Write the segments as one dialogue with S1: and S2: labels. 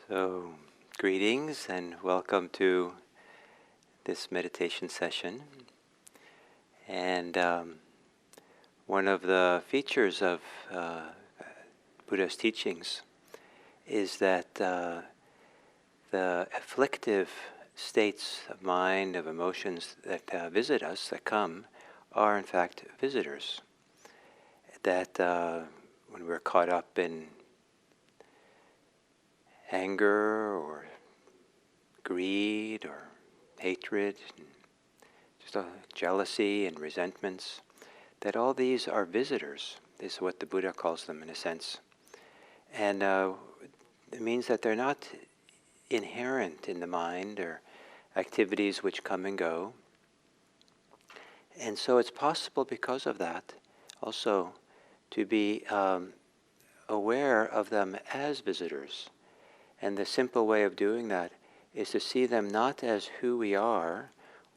S1: So, greetings and welcome to this meditation session. And one of the features of Buddha's teachings is that the afflictive states of mind, of emotions that visit us, that come, are in fact visitors. That when we're caught up in anger or greed or hatred, just jealousy and resentments, that all these are visitors. This is what the Buddha calls them in a sense. And it means that they're not inherent in the mind or activities which come and go. And so it's possible because of that also to be aware of them as visitors. And the simple way of doing that is to see them not as who we are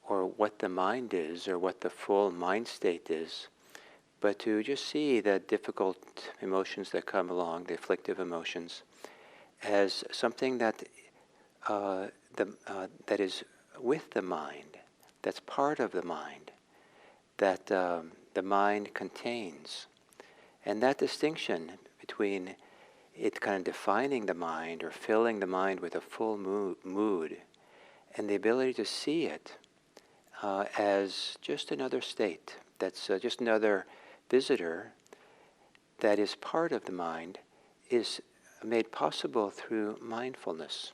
S1: or what the mind is or what the full mind state is, but to just see the difficult emotions that come along, the afflictive emotions, as something that that is with the mind, that's part of the mind, that the mind contains. And that distinction between it kind of defining the mind or filling the mind with a full mood and the ability to see it as just another state, that's just another visitor that is part of the mind, is made possible through mindfulness.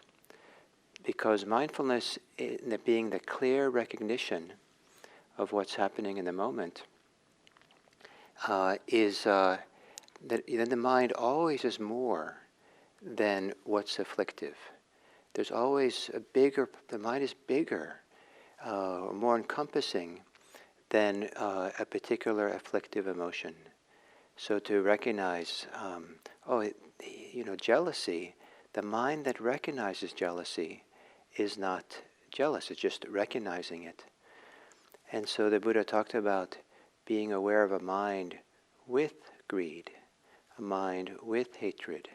S1: Because mindfulness, being the clear recognition of what's happening in the moment, is that then the mind always is more than what's afflictive. There's always the mind is bigger, more encompassing than a particular afflictive emotion. So to recognize, jealousy, the mind that recognizes jealousy is not jealous, it's just recognizing it. And so the Buddha talked about being aware of a mind with greed, a mind with hatred,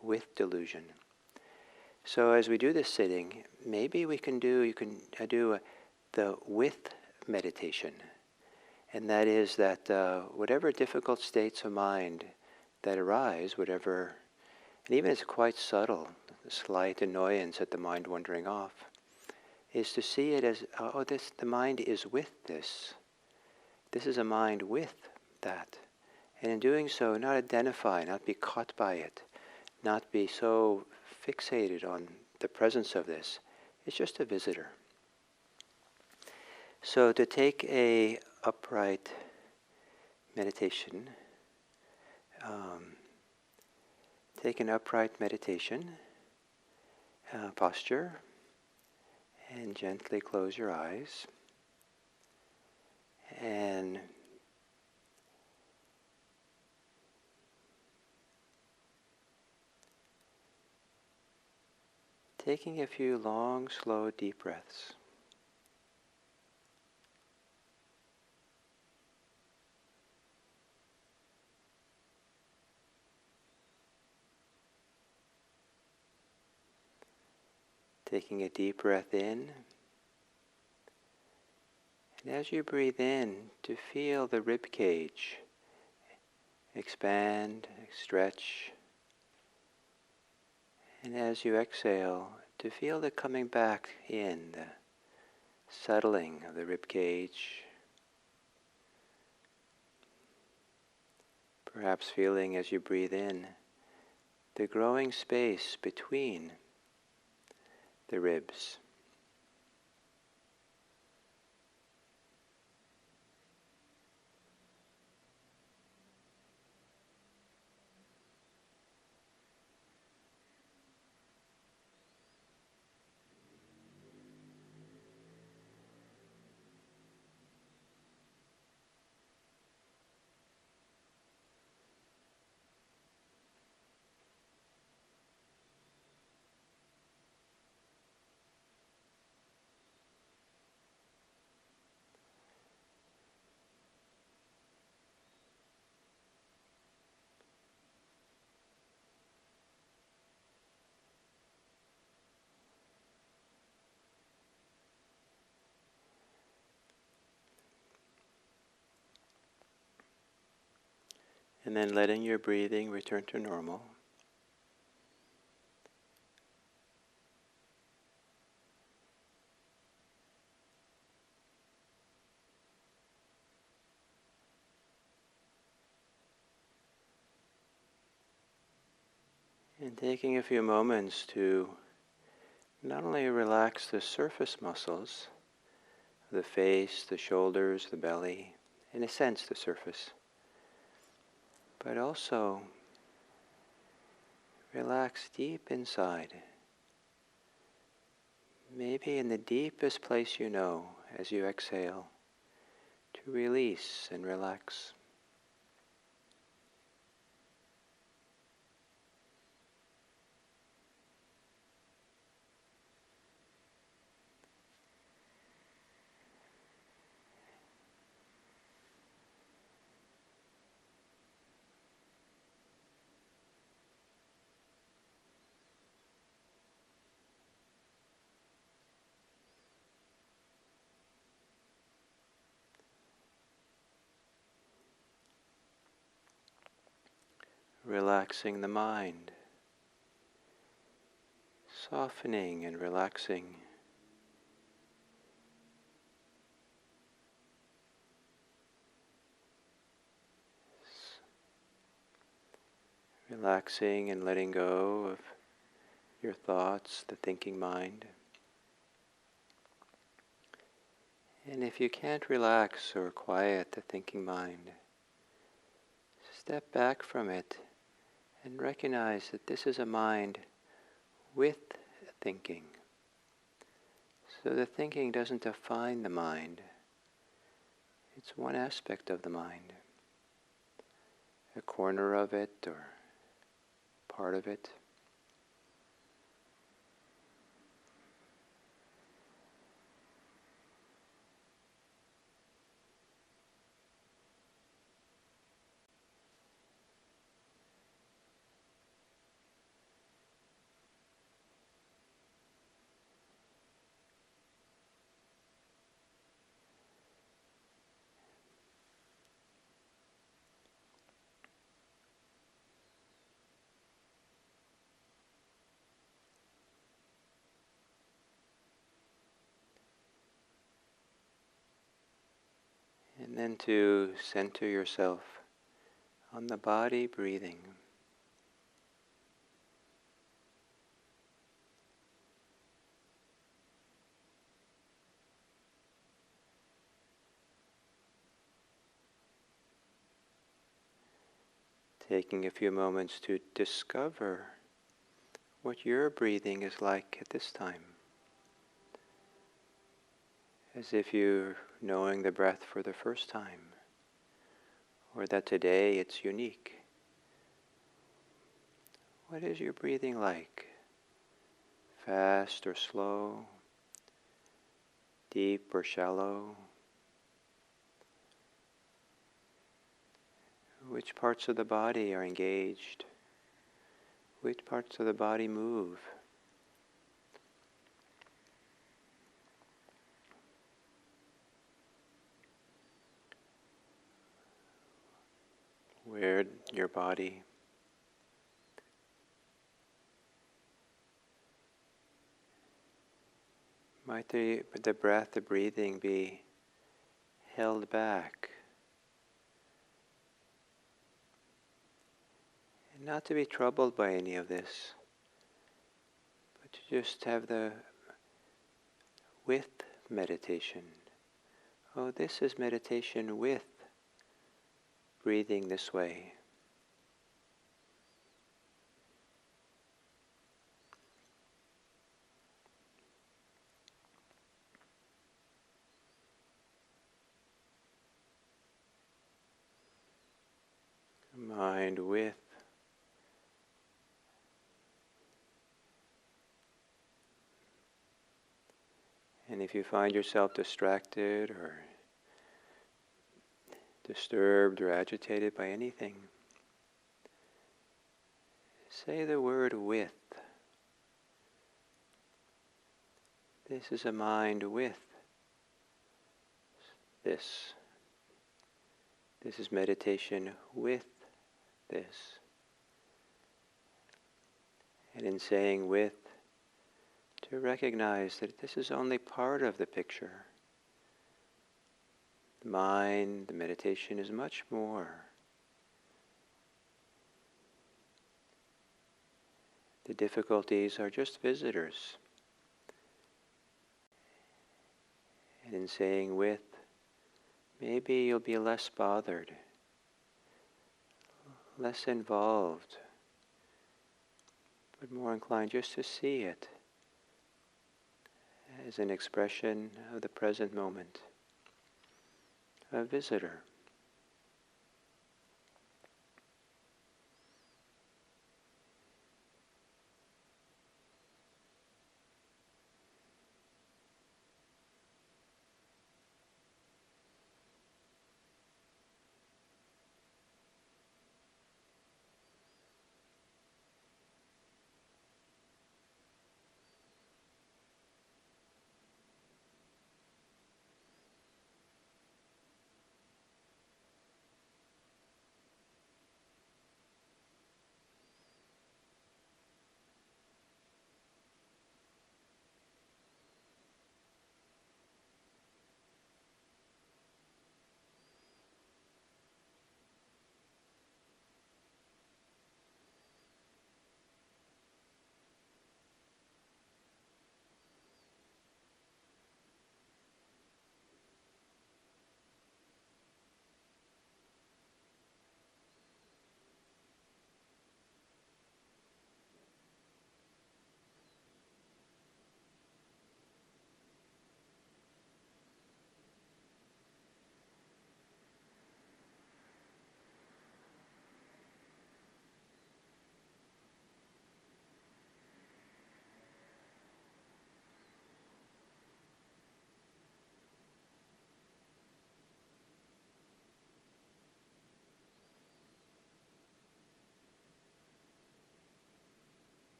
S1: with delusion. So as we do this sitting, maybe you can do the with meditation. And that is that whatever difficult states of mind that arise, and even it's quite subtle, a slight annoyance at the mind wandering off, is to see it as, the mind is with this. This is a mind with that. And in doing so, not identify, not be caught by it, not be so fixated on the presence of this. It's just a visitor. So to take a upright meditation, take an upright meditation posture and gently close your eyes. And taking a few long, slow, deep breaths. Taking a deep breath in. And as you breathe in, to feel the rib cage expand, stretch. And as you exhale, to feel the coming back in, the settling of the rib cage. Perhaps feeling as you breathe in, the growing space between the ribs. And then letting your breathing return to normal. And taking a few moments to not only relax the surface muscles, the face, the shoulders, the belly, in a sense the surface, but also relax deep inside, maybe in the deepest place you know as you exhale, to release and relax. Relaxing the mind, softening and relaxing. Relaxing and letting go of your thoughts, the thinking mind. And if you can't relax or quiet the thinking mind, step back from it and recognize that this is a mind with thinking. So the thinking doesn't define the mind. It's one aspect of the mind, a corner of it or part of it. And then to center yourself on the body breathing. Taking a few moments to discover what your breathing is like at this time. As if you're knowing the breath for the first time, or that today it's unique. What is your breathing like? Fast or slow? Deep or shallow? Which parts of the body are engaged? Which parts of the body move? Where your body might the breath, the breathing be held back? And not to be troubled by any of this, but to just have the with meditation. Oh, this is meditation with breathing this way. Mind with. And if you find yourself distracted or disturbed or agitated by anything, say the word with. This is a mind with this. This is meditation with this. And in saying with, to recognize that this is only part of the picture. The mind, the meditation is much more. The difficulties are just visitors. And in saying with, maybe you'll be less bothered, less involved, but more inclined just to see it as an expression of the present moment, a visitor.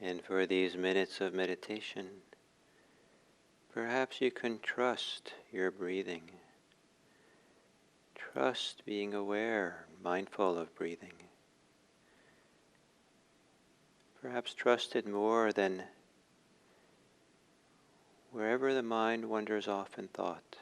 S1: And for these minutes of meditation, perhaps you can trust your breathing. Trust being aware, mindful of breathing. Perhaps trust it more than wherever the mind wanders off in thought.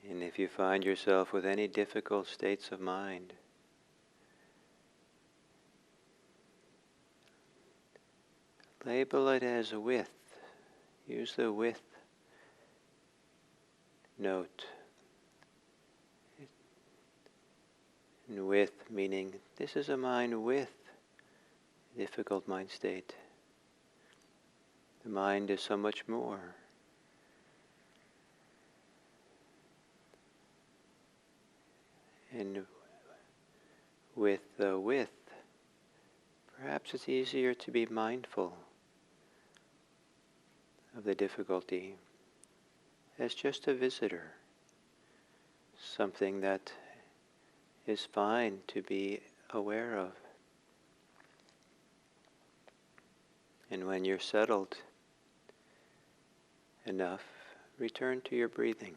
S1: And if you find yourself with any difficult states of mind, label it as with. Use the with note. And with meaning this is a mind with a difficult mind state. The mind is so much more. And with the with, perhaps it's easier to be mindful of the difficulty as just a visitor, something that is fine to be aware of. And when you're settled enough, return to your breathing.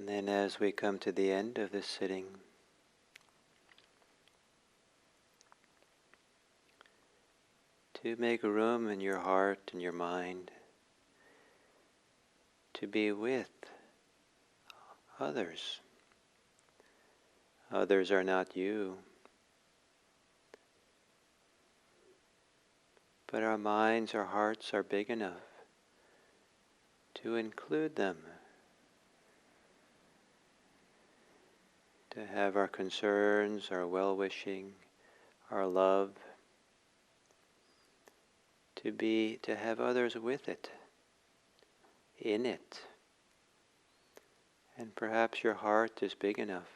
S1: And then as we come to the end of this sitting, to make room in your heart and your mind to be with others. Others are not you, but our minds, our hearts are big enough to include them, to have our concerns, our well-wishing, our love, to have others with it, in it. And perhaps your heart is big enough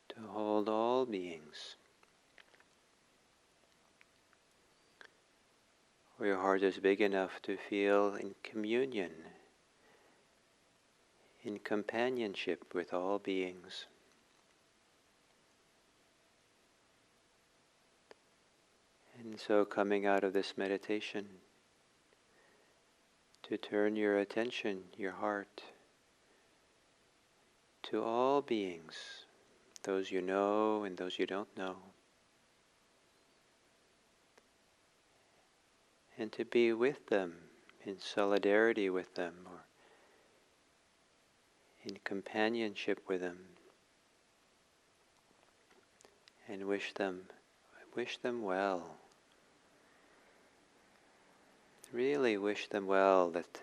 S1: to hold all beings. Or your heart is big enough to feel in communion, in companionship with all beings. And so coming out of this meditation, to turn your attention, your heart, to all beings, those you know and those you don't know, and to be with them, in solidarity with them, or in companionship with them, and wish them well. Really wish them well, that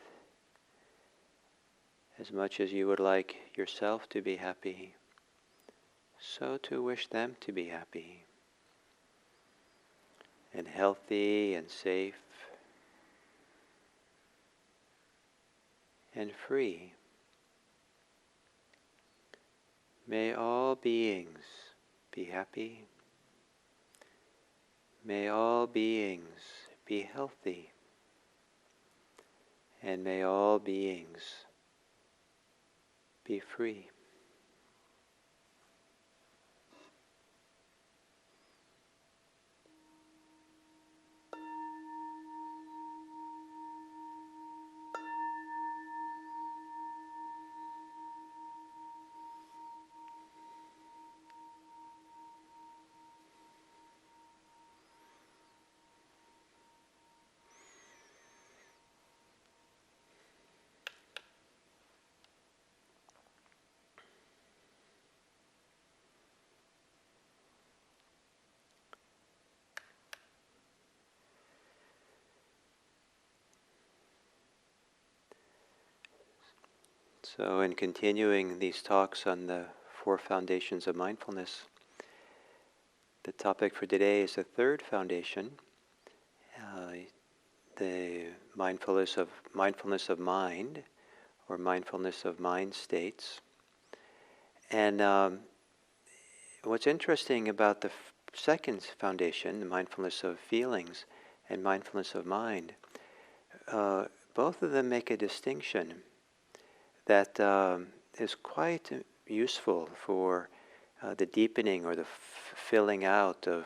S1: as much as you would like yourself to be happy, so to wish them to be happy and healthy and safe and free. May all beings be happy. May all beings be healthy. And may all beings be free. So in continuing these talks on the 4 foundations of mindfulness, the topic for today is the 3rd foundation, the mindfulness of mind, or mindfulness of mind states. And what's interesting about the second foundation, the mindfulness of feelings and mindfulness of mind, both of them make a distinction that is quite useful for the deepening or the filling out of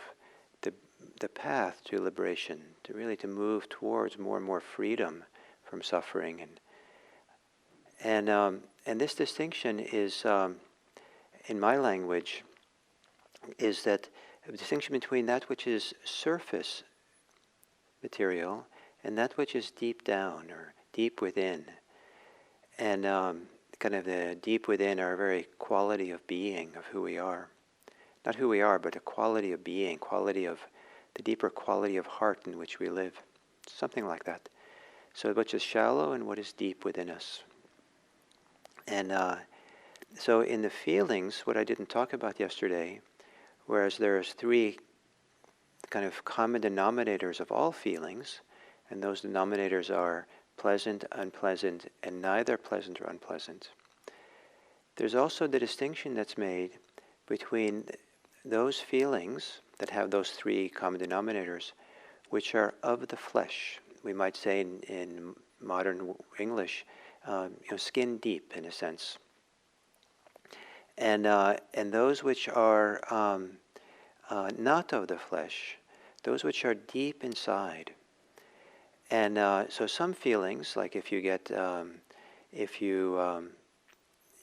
S1: the path to liberation, to move towards more and more freedom from suffering. And this distinction is, in my language, is that a distinction between that which is surface material and that which is deep down or deep within. And kind of the deep within our very quality of being, of who we are. Not who we are, but a quality of being, the deeper quality of heart in which we live. Something like that. So what is shallow and what is deep within us. And so in the feelings, what I didn't talk about yesterday, whereas there's 3 kind of common denominators of all feelings, and those denominators are pleasant, unpleasant, and neither pleasant or unpleasant. There's also the distinction that's made between those feelings that have those 3 common denominators, which are of the flesh. We might say in modern English, skin deep in a sense. And those which are not of the flesh, those which are deep inside. And so some feelings, like if you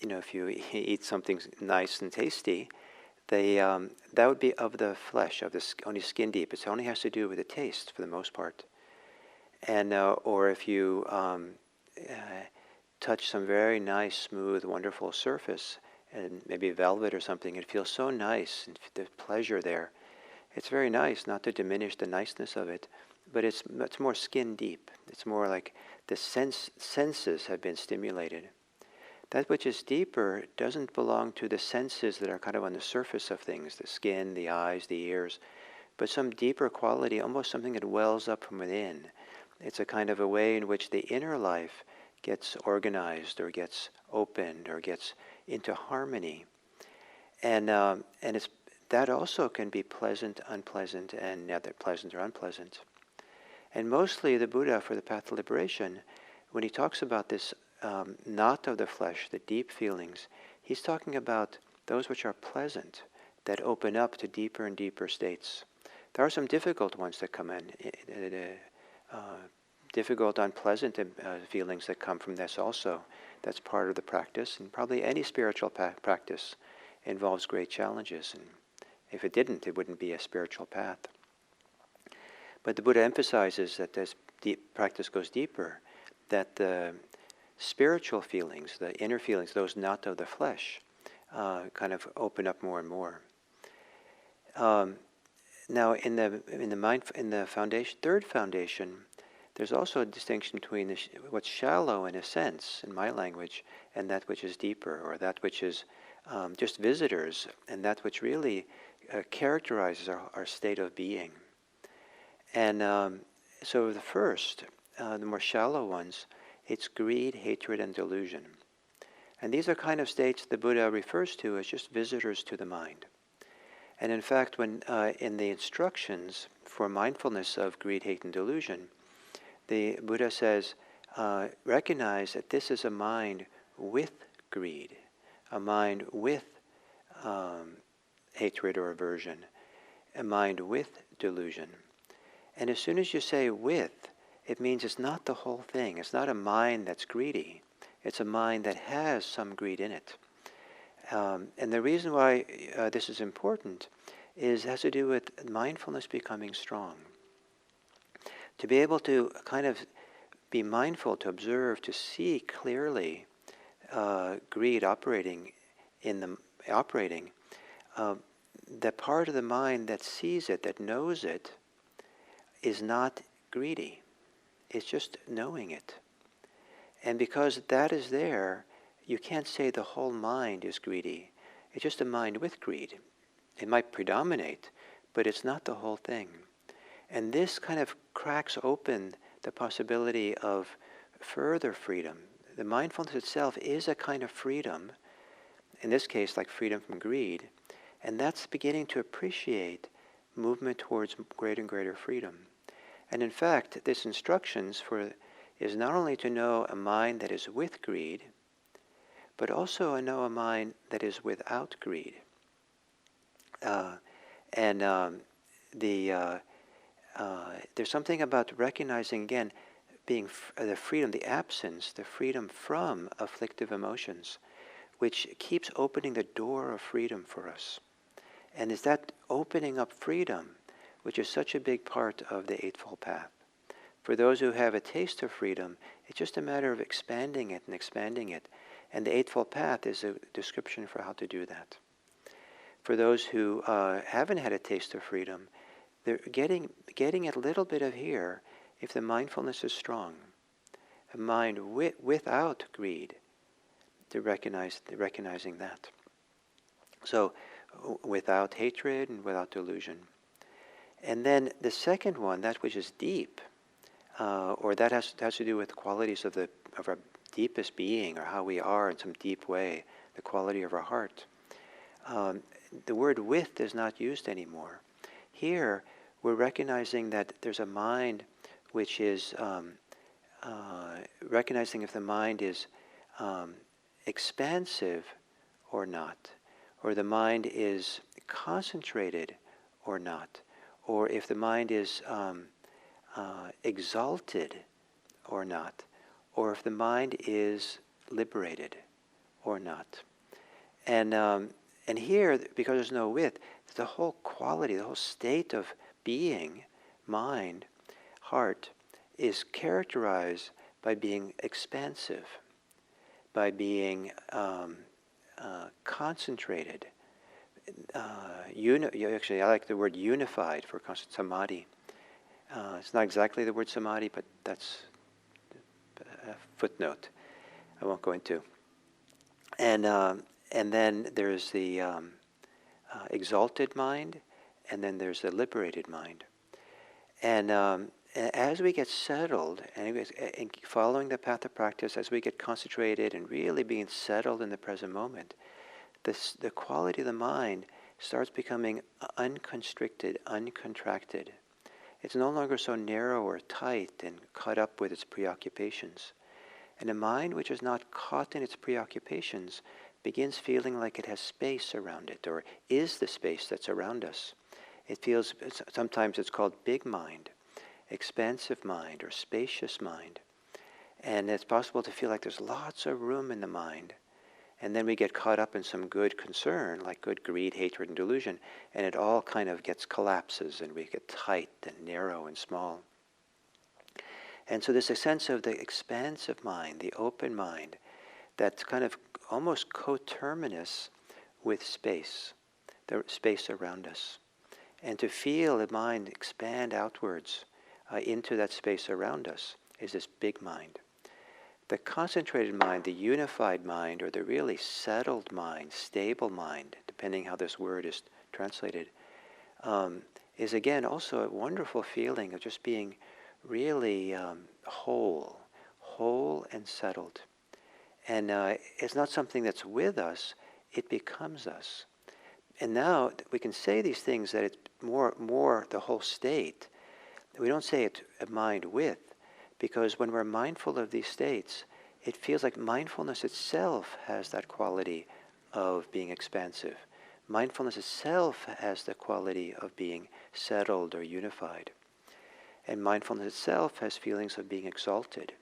S1: if you eat something nice and tasty, that would be of the flesh, only skin deep. It only has to do with the taste for the most part. And or if you touch some very nice, smooth, wonderful surface, and maybe velvet or something, it feels so nice, and the pleasure there. It's very nice, not to diminish the niceness of it, but it's more skin deep. It's more like the senses have been stimulated. That which is deeper doesn't belong to the senses that are kind of on the surface of things, the skin, the eyes, the ears, but some deeper quality, almost something that wells up from within. It's a kind of a way in which the inner life gets organized or gets opened or gets into harmony. And it's that also can be pleasant, unpleasant, and neither pleasant or unpleasant. And mostly the Buddha, for the path of liberation, when he talks about this not of the flesh, the deep feelings, he's talking about those which are pleasant, that open up to deeper and deeper states. There are some difficult ones that come in, difficult, unpleasant feelings that come from this also. That's part of the practice, and probably any spiritual practice involves great challenges. And if it didn't, it wouldn't be a spiritual path. But the Buddha emphasizes that as practice goes deeper, that the spiritual feelings, the inner feelings, those not of the flesh, kind of open up more and more. Now, in the foundation, third foundation, there's also a distinction between what's shallow in a sense, in my language, and that which is deeper, or that which is just visitors, and that which really characterizes our state of being. And so the first, the more shallow ones, it's greed, hatred, and delusion. And these are kind of states the Buddha refers to as just visitors to the mind. And in fact, when in the instructions for mindfulness of greed, hate, and delusion, the Buddha says, recognize that this is a mind with greed, a mind with hatred or aversion, a mind with delusion. And as soon as you say with, it means it's not the whole thing. It's not a mind that's greedy. It's a mind that has some greed in it. And the reason why this is important has to do with mindfulness becoming strong. To be able to kind of be mindful, to observe, to see clearly greed operating, the part of the mind that sees it, that knows it, is not greedy. It's just knowing it. And because that is there, you can't say the whole mind is greedy. It's just a mind with greed. It might predominate, but it's not the whole thing. And this kind of cracks open the possibility of further freedom. The mindfulness itself is a kind of freedom, in this case like freedom from greed, and that's beginning to appreciate movement towards greater and greater freedom. And in fact, this instructions is not only to know a mind that is with greed, but also to know a mind that is without greed. There's something about recognizing, again, being the freedom, the absence, the freedom from afflictive emotions, which keeps opening the door of freedom for us. And is that opening up freedom, which is such a big part of the Eightfold Path. For those who have a taste of freedom, it's just a matter of expanding it and expanding it. And the Eightfold Path is a description for how to do that. For those who haven't had a taste of freedom, they're getting a little bit of here if the mindfulness is strong. A mind without greed, recognizing that. So without hatred and without delusion. And then the second one, that which is deep, or that has to do with qualities of our deepest being, or how we are in some deep way, the quality of our heart. The word with is not used anymore. Here, we're recognizing that there's a mind which is recognizing if the mind is expansive or not, or the mind is concentrated or not, or if the mind is exalted or not, or if the mind is liberated or not. And here, because there's no with, the whole quality, the whole state of being, mind, heart, is characterized by being expansive, by being concentrated. Actually, I like the word unified for samadhi. It's not exactly the word samadhi, but that's a footnote I won't go into. And then there's the exalted mind, and then there's the liberated mind. And as we get settled, and following the path of practice, as we get concentrated and really being settled in the present moment, the quality of the mind starts becoming unconstricted, uncontracted. It's no longer so narrow or tight and caught up with its preoccupations. And a mind which is not caught in its preoccupations begins feeling like it has space around it, or is the space that's around us. It feels, sometimes it's called big mind, expansive mind, or spacious mind. And it's possible to feel like there's lots of room in the mind. And then we get caught up in some good concern, like good greed, hatred, and delusion, and it all kind of collapses, and we get tight and narrow and small. And so there's a sense of the expansive mind, the open mind, that's kind of almost coterminous with space, the space around us. And to feel the mind expand outwards into that space around us is this big mind. The concentrated mind, the unified mind, or the really settled mind, stable mind, depending how this word is translated, is again also a wonderful feeling of just being really whole and settled. And it's not something that's with us, it becomes us. And now we can say these things that it's more the whole state. We don't say it a mind with, because when we're mindful of these states, it feels like mindfulness itself has that quality of being expansive. Mindfulness itself has the quality of being settled or unified. And mindfulness itself has feelings of being exalted.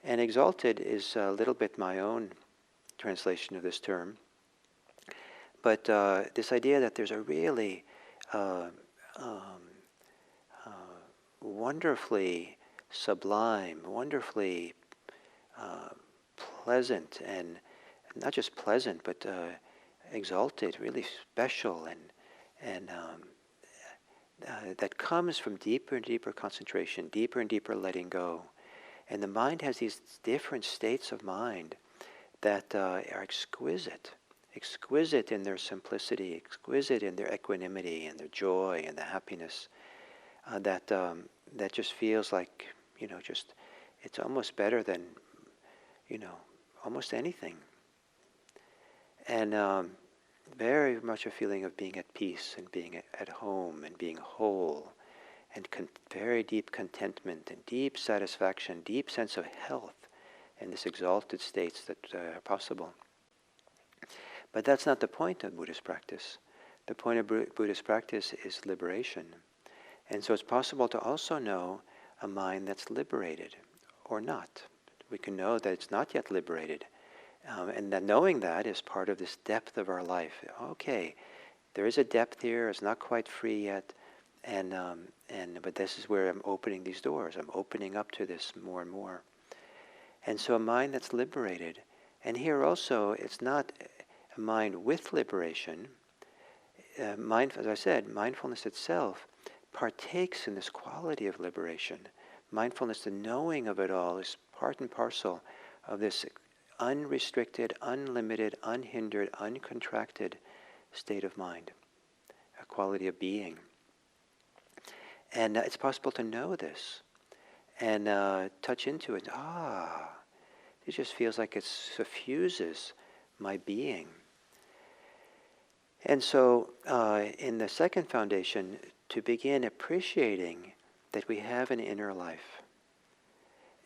S1: And exalted is a little bit my own translation of this term. But this idea that there's a really wonderfully sublime, wonderfully pleasant, and not just pleasant, but exalted, really special, and that comes from deeper and deeper concentration, deeper and deeper letting go. And the mind has these different states of mind that are exquisite in their simplicity, exquisite in their equanimity and their joy and the happiness that just feels like, just it's almost better than, almost anything. And very much a feeling of being at peace and being at home and being whole, and very deep contentment and deep satisfaction, deep sense of health and this exalted states that are possible. But that's not the point of Buddhist practice. The point of Buddhist practice is liberation. And so it's possible to also know a mind that's liberated or not. We can know that it's not yet liberated. And that knowing that is part of this depth of our life. Okay, there is a depth here, it's not quite free yet, but this is where I'm opening these doors. I'm opening up to this more and more. And so a mind that's liberated, and here also it's not a mind with liberation. As I said, mindfulness itself partakes in this quality of liberation. Mindfulness, the knowing of it all, is part and parcel of this unrestricted, unlimited, unhindered, uncontracted state of mind, a quality of being. And it's possible to know this and touch into it. It just feels like it suffuses my being. And so in the second foundation, to begin appreciating that we have an inner life.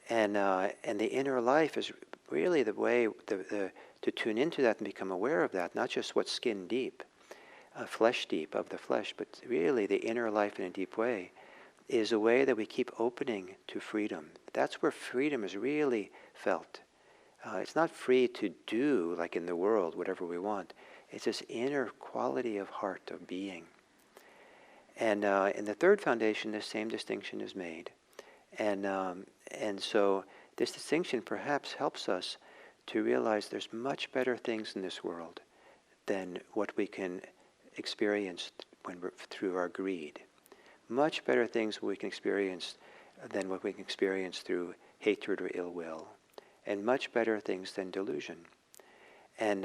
S1: And the inner life is really the way to tune into that and become aware of that, not just what's skin deep, flesh deep of the flesh, but really the inner life in a deep way is a way that we keep opening to freedom. That's where freedom is really felt. It's not free to do, like in the world, whatever we want. It's this inner quality of heart, of being. And in the third foundation, the same distinction is made. And so this distinction perhaps helps us to realize there's much better things in this world than what we can experience when we're through our greed. Much better things we can experience than what we can experience through hatred or ill will. And much better things than delusion. And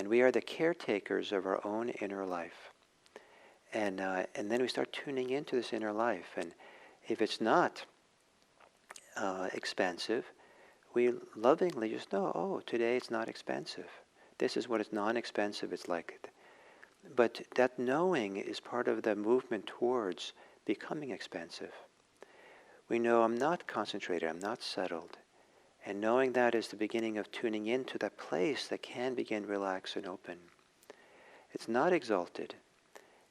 S1: we are the caretakers of our own inner life. And then we start tuning into this inner life. And if it's not expansive, we lovingly just know, oh, today it's not expansive. This is what it's non-expansive, it's like. But that knowing is part of the movement towards becoming expansive. We know I'm not concentrated, I'm not settled. And knowing that is the beginning of tuning into that place that can begin relax and open. It's not exalted.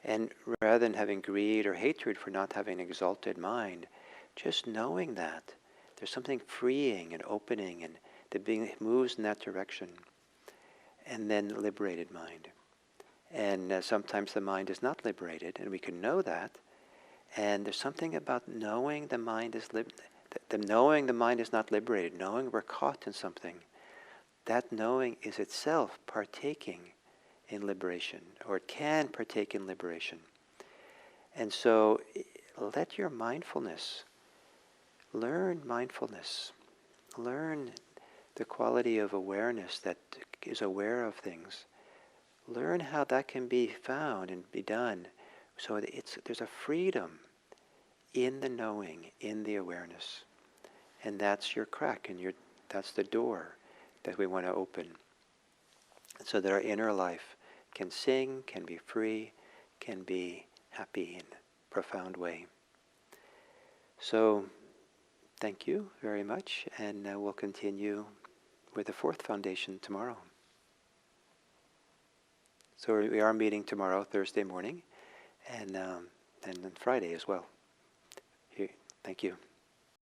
S1: And rather than having greed or hatred for not having an exalted mind, just knowing that there's something freeing and opening and that being moves in that direction. And then liberated mind. And sometimes the mind is not liberated, and we can know that. And there's something about knowing the mind is knowing the mind is not liberated, knowing we're caught in something. That knowing is itself partaking in liberation, or it can partake in liberation. And so let your mindfulness, learn mindfulness, learn the quality of awareness that is aware of things. Learn how that can be found and be done. So there's a freedom in the knowing, in the awareness. And that's your crack, and that's the door that we want to open. So that our inner life can sing, can be free, can be happy in a profound way. So thank you very much, and we'll continue with the fourth foundation tomorrow. So we are meeting tomorrow, Thursday morning, and then Friday as well. Here, thank you.